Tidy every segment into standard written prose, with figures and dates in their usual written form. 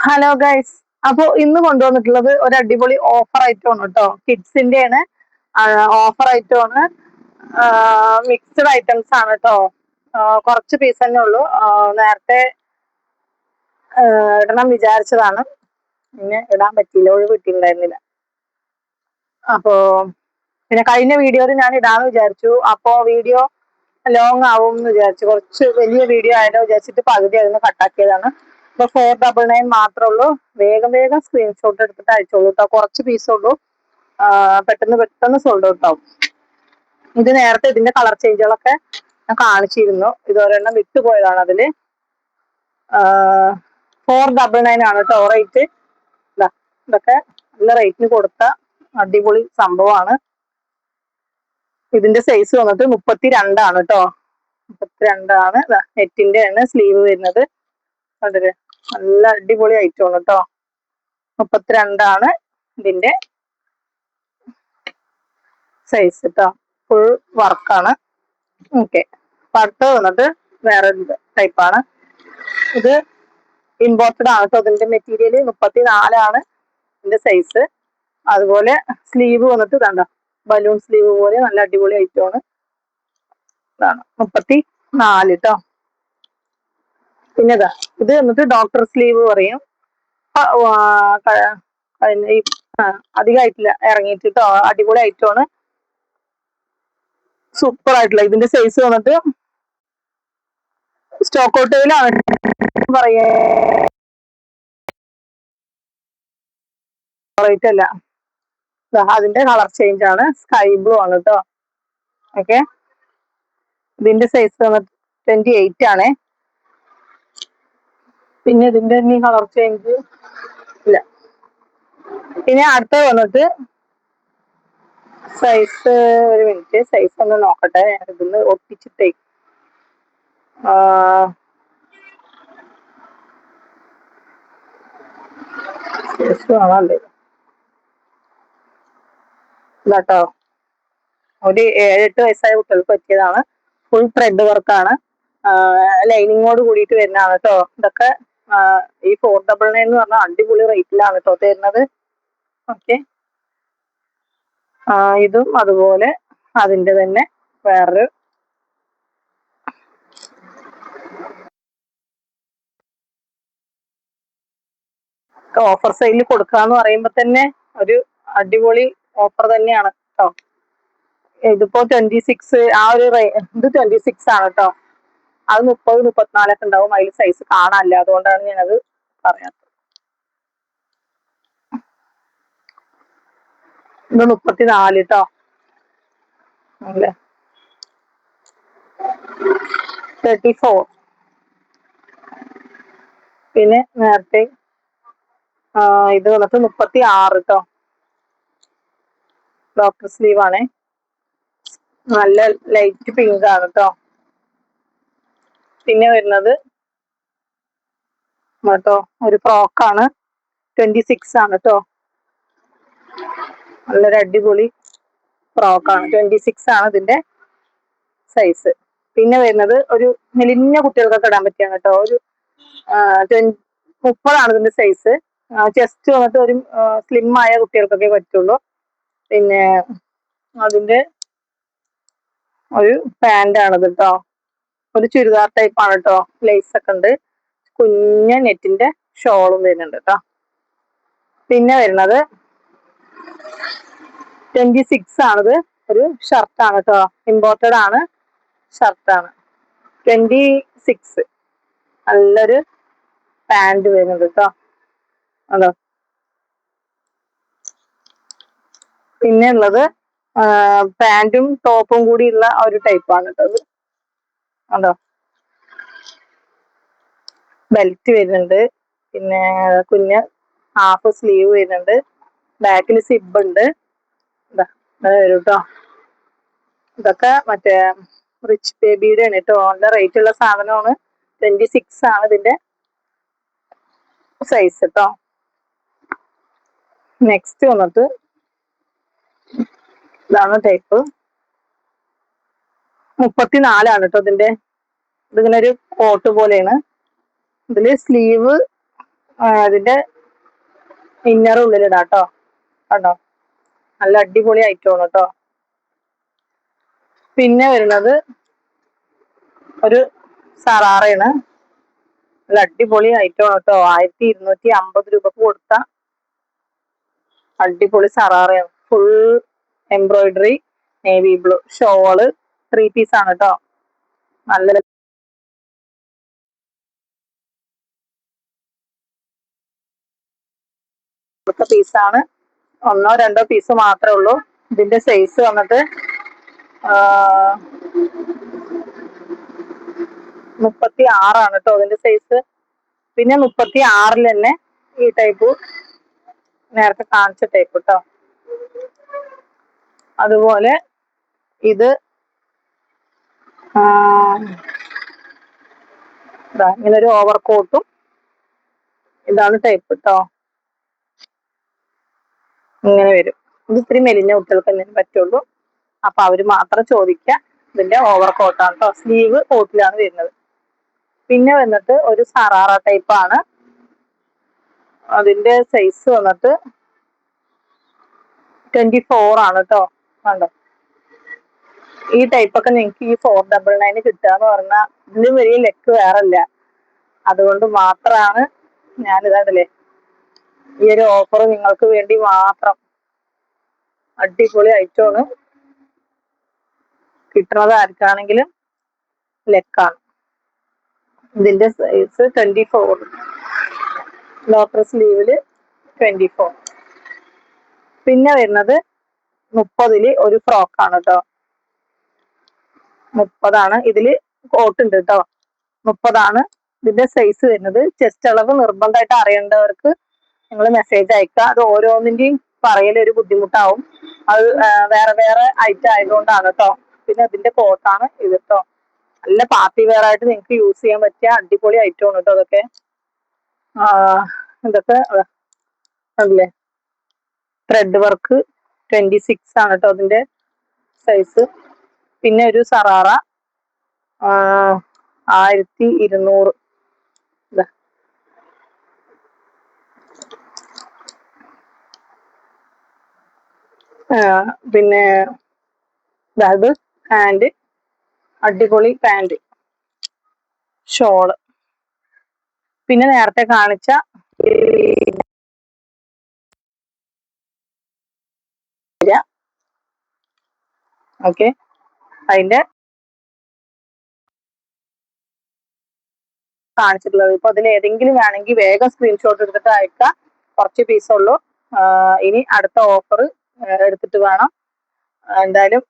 Hello guys. അപ്പൊ ഇന്ന് കൊണ്ടുവന്നിട്ടുള്ളത് ഒരു അടിപൊളി ഓഫർ ഐറ്റം ആണ് കേട്ടോ. കിഡ്സിന്റെ ആണ്. ഓഫർ ഐറ്റം ആണ്. മിക്സ്ഡ് ഐറ്റംസ് ആണ് കേട്ടോ. കുറച്ച് പീസ് തന്നെ ഉള്ളൂ. നേരത്തെ ഇടണം വിചാരിച്ചതാണ്, പിന്നെ ഇടാൻ പറ്റിയില്ല, ഒഴിവ് കിട്ടിയിട്ടുണ്ടായിരുന്നില്ല. അപ്പോ പിന്നെ കഴിഞ്ഞ വീഡിയോയിൽ ഞാൻ ഇടാന്ന് വിചാരിച്ചു. അപ്പോ വീഡിയോ ലോങ് ആവും എന്ന് വിചാരിച്ചു. കുറച്ച് വലിയ വീഡിയോ ആയാലോ വിചാരിച്ചിട്ട് പകുതി അതിന് കട്ടാക്കിയതാണ്. ഇപ്പൊ 499 മാത്രമേ ഉള്ളൂ. വേഗം വേഗം സ്ക്രീൻഷോട്ട് എടുത്തിട്ട് അയച്ചോളൂ കേട്ടോ. കുറച്ച് പീസുള്ളൂ. പെട്ടെന്ന് പെട്ടെന്ന് സോൾഡ് ഔട്ട് ആവും. ഇത് നേരത്തെ ഇതിന്റെ കളർ ചേഞ്ചുകളൊക്കെ ഞാൻ കാണിച്ചിരുന്നു. ഇതൊരെണ്ണം വിട്ടുപോയതാണ്. അതില് 499 ആണ് കേട്ടോ റേറ്റ്. ഇതൊക്കെ നല്ല റേറ്റിന് കൊടുത്ത അടിപൊളി സംഭവമാണ്. ഇതിന്റെ സൈസ് വന്നിട്ട് 32 കേട്ടോ. 32 നെറ്റിന്റെ ആണ് സ്ലീവ് വരുന്നത്. കണ്ടില്ലേ, നല്ല അടിപൊളി ഐറ്റം ആണ് കേട്ടോ. 32 ഇതിന്റെ സൈസ് കേട്ടോ. ഫുൾ വർക്കാണ്. ഓക്കെ. അടുത്ത് വന്നിട്ട് വേറെ ടൈപ്പാണ്. ഇത് ഇമ്പോർട്ടഡ് ആണ് കേട്ടോ. ഇതിന്റെ മെറ്റീരിയൽ 34 ഇതിന്റെ സൈസ്. അതുപോലെ സ്ലീവ് വന്നിട്ട് ഇതാണ്ട ബലൂൺ സ്ലീവ് പോലെ നല്ല അടിപൊളി ഐറ്റം ആണ്. ഇതാണ് 34 കേട്ടോ. പിന്നെ ഇത് വന്നിട്ട് ഡോക്ടർ സ്ലീവ് പറയും. അധികമായിട്ടില്ല ഇറങ്ങിയിട്ട് കേട്ടോ. അടിപൊളി ഐറ്റം ആണ്. സൂപ്പർ ആയിട്ടുള്ള ഇതിന്റെ സൈസ് വന്നിട്ട് സ്റ്റോക്ക് ഔട്ടിലാണ് പറയേ റേറ്റ് അല്ല. അതിന്റെ കളർ ചേഞ്ച് ആണ്. സ്കൈ ബ്ലൂ ആണ് കേട്ടോ. ഓക്കെ. ഇതിന്റെ സൈസ് വന്നിട്ട് 28 ആണേ. പിന്നെ ഇതിന്റെ കളർ ചേഞ്ച് ഇല്ല. പിന്നെ അടുത്ത വന്നിട്ട് സൈസ്, ഒരു മിനിറ്റ്, സൈസ് ഒന്ന് നോക്കട്ടെ. ഇതിന്ന് ഒട്ടിച്ചിട്ടേ കാണാല്ലേ ഇതാട്ടോ. ഒരു 7-8 വയസ്സായ കുട്ടികൾക്ക് പറ്റിയതാണ്. ഫുൾ ത്രെഡ് വർക്കാണ്. ലൈനിങ്ങോട് കൂടിയിട്ട് വരുന്നതാണ് കേട്ടോ. ഇതൊക്കെ ഈ 499 എന്ന് പറഞ്ഞാൽ അടിപൊളി റേറ്റിലാണ് കേട്ടോ തരുന്നത്. ഓക്കെ. ഇതും അതുപോലെ അതിന്റെ തന്നെ വേറൊരു ഓഫർ സെയിലിൽ കൊടുക്കാന്ന് പറയുമ്പോ തന്നെ ഒരു അടിപൊളി ഓഫർ തന്നെയാണ് കേട്ടോ. ഇതിപ്പോ 26 ആ ഒരു ഇത് 26 ആണ് കേട്ടോ. അത് 30, 34 ഉണ്ടാവും. അതിൽ സൈസ് കാണാനില്ല, അതുകൊണ്ടാണ് ഞാനത് പറയാത്തത്. ഇത് 34 കേട്ടോ. അല്ലേ, 34. പിന്നെ നേരത്തെ ഇത് വന്നിട്ട് 36 കേട്ടോ. ഡോക്ടർ സ്ലീവ് ആണേ. നല്ല ലൈറ്റ് പിങ്ക് ആണ് കേട്ടോ. പിന്നെ വരുന്നത് കേട്ടോ ഒരു ഫ്രോക്കാണ്. 26 ആണ് കേട്ടോ. നല്ലൊരു അടിപൊളി ഫ്രോക്കാണ്. 26 ആണ് ഇതിന്റെ സൈസ്. പിന്നെ വരുന്നത് ഒരു മെലിഞ്ഞ കുട്ടികൾക്കൊക്കെ ഇടാൻ പറ്റിയാണ് കേട്ടോ. ഒരു 30 ഇതിന്റെ സൈസ്. ചെസ്റ്റ് വന്നിട്ട് ഒരു സ്ലിം ആയ കുട്ടികൾക്കൊക്കെ പറ്റുള്ളൂ. പിന്നെ അതിന്റെ ഒരു പാന്റ് ആണിത് കേട്ടോ. ഒരു ചുരിദാർ ടൈപ്പ് ആണ് കേട്ടോ. ലേസ് ഒക്കെ ഉണ്ട്. കുഞ്ഞ നെറ്റിന്റെ ഷോളും വരുന്നുണ്ട് കേട്ടോ. പിന്നെ വരുന്നത് 26 ആണിത്. ഒരു ഷർട്ടാണ് കേട്ടോ. ഇമ്പോർട്ടഡ് ആണ്. ഷർട്ടാണ് 26. നല്ലൊരു പാന്റ് വരുന്നുണ്ട് കേട്ടോ. അതോ. പിന്നെ ഉള്ളത് പാന്റും ടോപ്പും കൂടിയുള്ള ഒരു ടൈപ്പാണ് കേട്ടോ. അതോ. ബെൽറ്റ് വരുന്നുണ്ട്. പിന്നെ കുഞ്ഞ് ഹാഫ് സ്ലീവ് വരുന്നുണ്ട്. ബാക്കിൽ സിബ് ഉണ്ട്. അങ്ങനെ വരും കേട്ടോ. ഇതൊക്കെ മറ്റേ റിച്ച് ബേബിയുടെ ആണ് കേട്ടോ. നല്ല റേറ്റ് ഉള്ള സാധനമാണ്. 26 ആണ് ഇതിന്റെ സൈസ് കേട്ടോ. നെക്സ്റ്റ് വന്നിട്ട് ഇതാണ് ടൈപ്പ്. 34 ആണ് കേട്ടോ ഇതിന്റെ. ഇതിങ്ങനെ ഒരു കോട്ട് പോലെയാണ്. ഇതില് സ്ലീവ് അതിന്റെ ഇന്നർ ഉള്ളിലിടാം കേട്ടോ. കണ്ടോ, നല്ല അടിപൊളി ഐറ്റമാണ് കേട്ടോ. പിന്നെ വരുന്നത് ഒരു സറാറയാണ്. നല്ല അടിപൊളി ഐറ്റമാണ് കേട്ടോ. 1250 രൂപക്ക് കൊടുത്ത അടിപൊളി സറാറയാണ്. Full embroidery, navy blue shawl, 3 piece ആണ് കേട്ടോ. നല്ല പീസാണ്. 1-2 പീസ് മാത്രമേ ഉള്ളൂ. ഇതിന്റെ സൈസ് വന്നിട്ട് 36 കേട്ടോ ഇതിന്റെ സൈസ്. പിന്നെ 36 തന്നെ ഈ ടൈപ്പ് നേരത്തെ കാണിച്ച ടൈപ്പ് കേട്ടോ. അതുപോലെ ഇത് ഇങ്ങനൊരു ഓവർ കോട്ടും ഇതാണ് ടൈപ്പ് കേട്ടോ. ഇങ്ങനെ വരും. ഇത് ഇത്തിരി മെലിഞ്ഞ കുട്ടികൾക്ക് തന്നെ പറ്റുള്ളൂ. അപ്പൊ അവര് മാത്രം ചോദിക്കാം. ഇതിന്റെ ഓവർ കോട്ടാണ് കേട്ടോ. സ്ലീവ് കോട്ടിലാണ് വരുന്നത്. പിന്നെ വന്നിട്ട് ഒരു സറാറ ടൈപ്പ് ആണ്. അതിന്റെ സൈസ് വന്നിട്ട് 24 ആണ് കേട്ടോ. കണ്ടോ, ഈ ടൈപ്പൊക്കെ നിങ്ങൾക്ക് ഈ 499 കിട്ടുക പറഞ്ഞാൽ ഇതിലും വലിയ ലെക്ക് വേറല്ല. അതുകൊണ്ട് മാത്രമാണ് ഞാനിതാണല്ലേ ഈ ഒരു ഓഫർ നിങ്ങൾക്ക് വേണ്ടി മാത്രം. അടിപൊളി ഐറ്റമാണ്. കിട്ടുന്നത് ആർക്കാണെങ്കിലും ലെക്കാണ്. ഇതിന്റെ സൈസ് 24, ലോക്കർ സ്ലീവില് 24. പിന്നെ വരുന്നത് 30 ഒരു ഫ്രോക്കാണ് കേട്ടോ. 30 ഇതില് കോട്ട് ഉണ്ട് കേട്ടോ. 30 ഇതിന്റെ സൈസ് വരുന്നത്. ചെസ്റ്റ് അളവ് നിർബന്ധമായിട്ട് അറിയേണ്ടവർക്ക് നിങ്ങൾ മെസ്സേജ് അയക്കുക. അത് ഓരോന്നിന്റെയും പറയലൊരു ബുദ്ധിമുട്ടാവും. അത് വേറെ വേറെ ഐറ്റം ആയതുകൊണ്ടാണ് കേട്ടോ. പിന്നെ അതിന്റെ കോട്ടാണ് ഇത് കേട്ടോ. നല്ല പാർട്ടി വെയർ ആയിട്ട് നിങ്ങൾക്ക് യൂസ് ചെയ്യാൻ പറ്റിയ അടിപൊളി ഐറ്റമാണ് കേട്ടോ. അതൊക്കെ ഇതൊക്കെ അല്ലേ ത്രെഡ് വർക്ക് 26 ആണ് കേട്ടോ അതിന്റെ സൈസ്. പിന്നെ ഒരു സറാറ 1200. പിന്നെ അത് പാൻറ്, അടിപൊളി പാൻറ്, ഷോള്. പിന്നെ നേരത്തെ കാണിച്ച ഓക്കെ അതിന്റെ കാണിച്ചിട്ടുള്ളത്. ഇപ്പൊ അതിൽ ഏതെങ്കിലും വേണമെങ്കിൽ വേഗം സ്ക്രീൻഷോട്ട് എടുത്തിട്ട് അയക്കാം. കുറച്ച് പീസുള്ളൂ. ഇനി അടുത്ത ഓഫർ എടുത്തിട്ട് വേണം. എന്തായാലും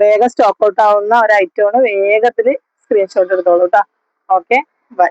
വേഗം സ്റ്റോക്ക് ഔട്ട് ആവുന്ന ഒരു ഐറ്റമാണ്. വേഗത്തിൽ സ്ക്രീൻഷോട്ട് എടുത്തോളൂ കേട്ടോ. Okay, by.